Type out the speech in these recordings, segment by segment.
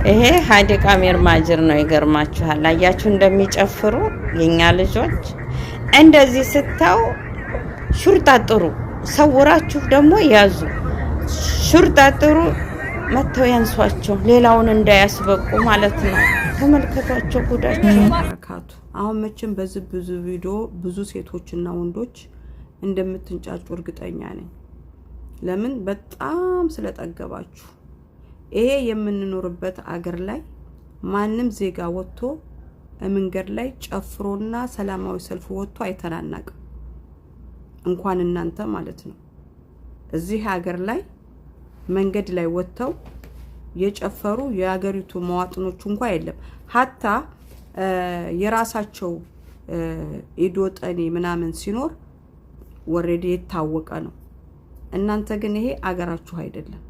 ይሄ ሀዲቃ ሚርማጅር ነው። ይገርማችኋል። አያችሁ እንደሚጨፍሩ የኛ ልጆች። እንደዚህ ስታው ሹርጣ ጥሩ ሰውራችሁ ደግሞ ያዙ። ሹርጣ ጥሩ መተው ያንሷቸው፣ ሌላውን እንዳያስበቁ ማለት ነው። ተመልከቷቸው ጉዳቸው። አሁን መቼም በዚህ ብዙ ቪዲዮ ብዙ ሴቶችና ወንዶች እንደምትንጫጩ እርግጠኛ ነኝ። ለምን? በጣም ስለጠገባችሁ። ይሄ የምንኖርበት አገር ላይ ማንም ዜጋ ወጥቶ መንገድ ላይ ጨፍሮና ሰላማዊ ሰልፍ ወጥቶ አይተናናቅም። እንኳን እናንተ ማለት ነው። እዚህ ሀገር ላይ መንገድ ላይ ወጥተው የጨፈሩ የሀገሪቱ መዋጥኖች እንኳን የለም። ሀታ የራሳቸው ኢዶጠኔ ምናምን ሲኖር ወሬዲ የታወቀ ነው። እናንተ ግን ይሄ አገራችሁ አይደለም፣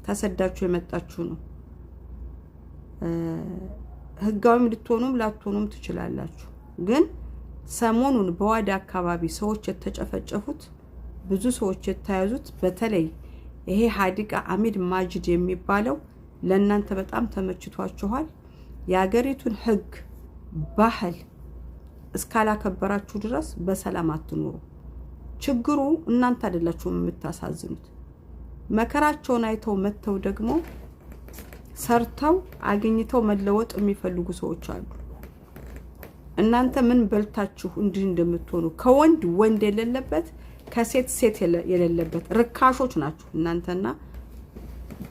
ተሰዳችሁ የመጣችሁ ነው። ህጋዊም ልትሆኑም ላትሆኑም ትችላላችሁ። ግን ሰሞኑን በዋዳ አካባቢ ሰዎች የተጨፈጨፉት፣ ብዙ ሰዎች የተያዙት፣ በተለይ ይሄ ሀዲቃ አሚር ማጅድ የሚባለው ለእናንተ በጣም ተመችቷችኋል። የሀገሪቱን ህግ ባህል እስካላከበራችሁ ድረስ በሰላም አትኖሩ። ችግሩ እናንተ አይደላችሁም የምታሳዝኑት። መከራቸውን አይተው መተው ደግሞ ሰርተው አግኝተው መለወጥ የሚፈልጉ ሰዎች አሉ። እናንተ ምን በልታችሁ እንዲህ እንደምትሆኑ፣ ከወንድ ወንድ የሌለበት ከሴት ሴት የሌለበት ርካሾች ናችሁ እናንተና።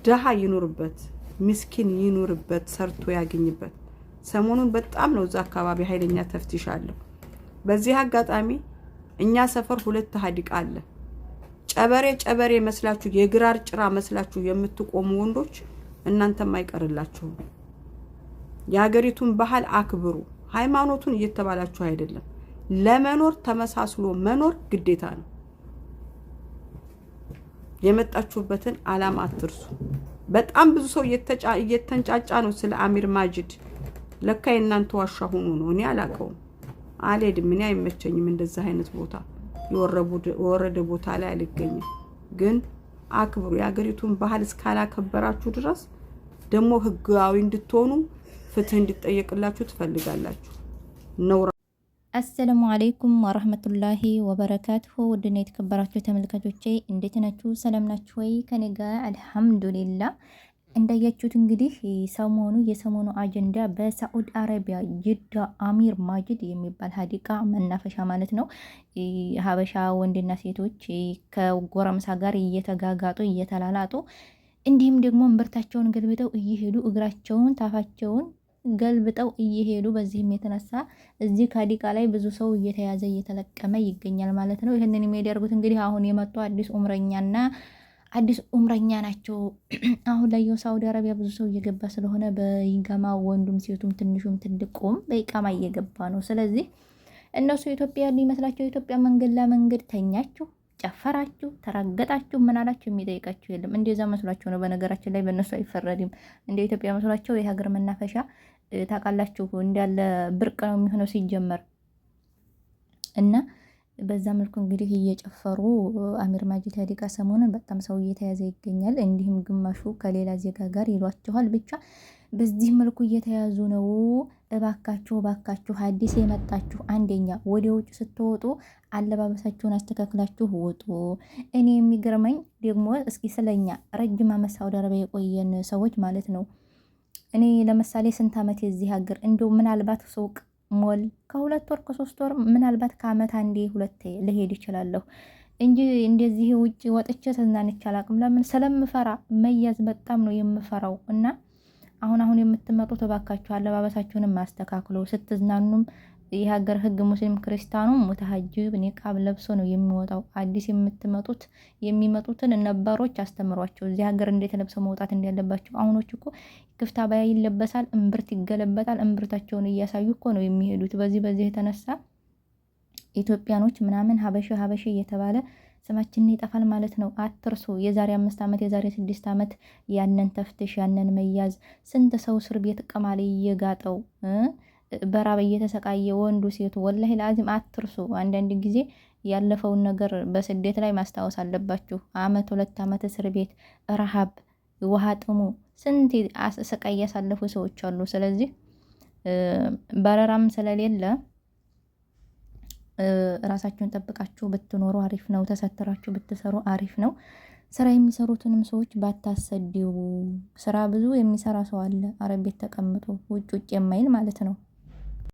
ደሃ ይኑርበት፣ ምስኪን ይኑርበት፣ ሰርቶ ያገኝበት። ሰሞኑን በጣም ነው እዛ አካባቢ ኃይለኛ ተፍቲሽ አለው። በዚህ አጋጣሚ እኛ ሰፈር 2 ሀዲቃ አለ። ጨበሬ መስላችሁ የግራር ጭራ መስላችሁ የምትቆሙ ወንዶች እናንተም አይቀርላችሁ። የሀገሪቱን ባህል አክብሩ። ሃይማኖቱን እየተባላችሁ አይደለም፣ ለመኖር ተመሳስሎ መኖር ግዴታ ነው። የመጣችሁበትን አላማ አትርሱ። በጣም ብዙ ሰው እየተንጫጫ ነው ስለ አሚር ማጅድ። ለካ የእናንተ ዋሻ ሆኖ ነው። እኔ አላውቀውም፣ አልሄድም። እኔ አይመቸኝም እንደዛ አይነት ቦታ፣ የወረደ ቦታ ላይ አልገኝም። ግን አክብሩ። የሀገሪቱን ባህል እስካላከበራችሁ ድረስ ደግሞ ህጋዊ እንድትሆኑ ፍትህ እንዲጠየቅላችሁ ትፈልጋላችሁ ነው። አሰላሙ አለይኩም ወራህመቱላሂ ወበረካቱሁ። ውድና የተከበራችሁ ተመልካቾቼ እንዴት ናችሁ? ሰላም ናችሁ ወይ? ከኔ ጋር አልሐምዱሊላህ። እንዳያችሁት እንግዲህ የሰሞኑ አጀንዳ በሳዑዲ አረቢያ ጅዳ አሚር ማጅድ የሚባል ሀዲቃ መናፈሻ ማለት ነው። ሀበሻ ወንድና ሴቶች ከጎረምሳ ጋር እየተጋጋጡ እየተላላጡ፣ እንዲሁም ደግሞ እምብርታቸውን ገልብጠው እየሄዱ እግራቸውን ታፋቸውን ገልብጠው እየሄዱ፣ በዚህም የተነሳ እዚህ ሀዲቃ ላይ ብዙ ሰው እየተያዘ እየተለቀመ ይገኛል ማለት ነው። ይሄንን የሚያደርጉት እንግዲህ አሁን የመጡ አዲስ ኡምረኛ ናቸው። አሁን ላይ የሳውዲ አረቢያ ብዙ ሰው እየገባ ስለሆነ በኢቃማ ወንዱም ሴቱም ትንሹም ትልቁም በኢቃማ እየገባ ነው። ስለዚህ እነሱ ኢትዮጵያ ያሉ ይመስላቸው ኢትዮጵያ መንገድ ለመንገድ ተኛችሁ፣ ጨፈራችሁ፣ ተራገጣችሁ፣ ምን አላችሁ የሚጠይቃችሁ የለም። እንደዛ መስሏቸው ነው። በነገራችን ላይ በእነሱ አይፈረድም። እንደ ኢትዮጵያ መስሏቸው የሀገር መናፈሻ ታውቃላችሁ እንዳለ ብርቅ ነው የሚሆነው ሲጀመር እና በዛ መልኩ እንግዲህ እየጨፈሩ አሚር ማጅድ ሀዲቃ ሰሞኑን በጣም ሰው እየተያዘ ይገኛል። እንዲሁም ግማሹ ከሌላ ዜጋ ጋር ይሏቸዋል። ብቻ በዚህ መልኩ እየተያዙ ነው። እባካችሁ አዲስ የመጣችሁ አንደኛ ወደ ውጭ ስትወጡ አለባበሳችሁን አስተካክላችሁ ወጡ። እኔ የሚገርመኝ ደግሞ እስኪ ስለኛ ረጅም ዓመት ሳውዲ አረቢያ የቆየን ሰዎች ማለት ነው። እኔ ለምሳሌ ስንት ዓመት የዚህ ሀገር እንደው ምናልባት ሱቅ ሞል ከ2 ወር ከ3 ወር ምናልባት ከዓመት አንዴ ሁለቴ ልሄድ ይችላለሁ እንጂ እንደዚህ ውጪ ወጥቼ ተዝናንቼ አላውቅም። ለምን? ስለምፈራ መያዝ በጣም ነው የምፈራው። እና አሁን የምትመጡት እባካችሁ አለባበሳችሁንም ማስተካክሉ። ስትዝናኑም የሀገር ህግ ሙስሊም ክርስቲያኑም ሙተሐጅብ ኒቃብ ለብሶ ነው የሚወጣው። አዲስ የሚመጡትን ነባሮች አስተምሯቸው እዚህ ሀገር እንዴት ለብሰው መውጣት እንዳለባቸው። አሁኖች እኮ ክፍት አባያ ይለበሳል፣ እምብርት ይገለበጣል። እምብርታቸውን እያሳዩ እኮ ነው የሚሄዱት። በዚህ የተነሳ ኢትዮጵያኖች ምናምን ሀበሻ እየተባለ ስማችን ይጠፋል ማለት ነው። አትርሱ። የዛሬ 5 ዓመት የዛሬ 6 ዓመት ያንን ተፍትሽ ያንን መያዝ ስንት ሰው እስር ቤት ቅማል እየጋጠው በራብ እየተሰቃየ ወንዱ ሴቱ ወላሂ ለአዚም አትርሱ። አንዳንድ ጊዜ ያለፈውን ነገር በስደት ላይ ማስታወስ አለባችሁ። 1-2 ዓመት እስር ቤት ረሃብ፣ ውሃ ጥሙ፣ ስንት ስቃይ ያሳለፉ ሰዎች አሉ። ስለዚህ በረራም ስለሌለ ራሳችሁን ጠብቃችሁ ብትኖሩ አሪፍ ነው። ተሰትራችሁ ብትሰሩ አሪፍ ነው። ስራ የሚሰሩትንም ሰዎች ባታሰድቡ። ስራ ብዙ የሚሰራ ሰው አለ፣ አረብ ቤት ተቀምጦ ውጭ የማይል ማለት ነው።